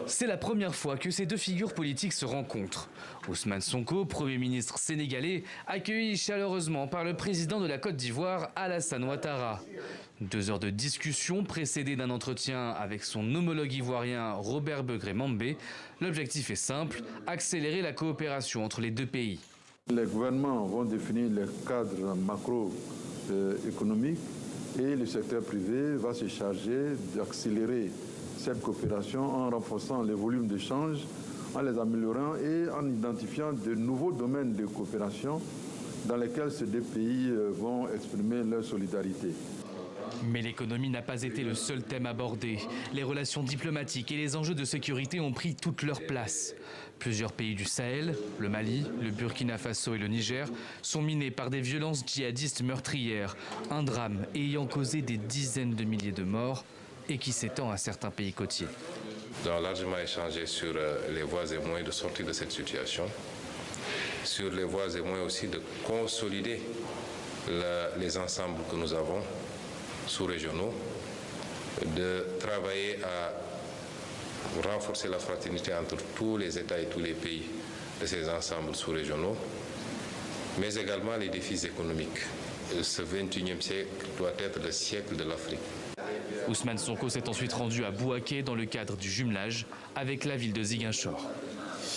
C'est la première fois que ces deux figures politiques se rencontrent. Ousmane Sonko, Premier ministre sénégalais, accueilli chaleureusement par le président de la Côte d'Ivoire, Alassane Ouattara. 2 heures de discussion précédées d'un entretien avec son homologue ivoirien Robert Begré-Mambé. L'objectif est simple, accélérer la coopération entre les deux pays. Les gouvernements vont définir les cadres macroéconomiques et le secteur privé va se charger d'accélérer cette coopération en renforçant les volumes d'échanges, en les améliorant et en identifiant de nouveaux domaines de coopération dans lesquels ces deux pays vont exprimer leur solidarité. Mais l'économie n'a pas été le seul thème abordé. Les relations diplomatiques et les enjeux de sécurité ont pris toute leur place. Plusieurs pays du Sahel, le Mali, le Burkina Faso et le Niger, sont minés par des violences djihadistes meurtrières. Un drame ayant causé des dizaines de milliers de morts et qui s'étend à certains pays côtiers. Nous avons largement échangé sur les voies et moyens de sortir de cette situation, sur les voies et moyens aussi de consolider les ensembles que nous avons sous-régionaux, de travailler à renforcer la fraternité entre tous les États et tous les pays de ces ensembles sous-régionaux, mais également les défis économiques. Ce 21e siècle doit être le siècle de l'Afrique. Ousmane Sonko s'est ensuite rendu à Bouaké dans le cadre du jumelage avec la ville de Ziguinchor.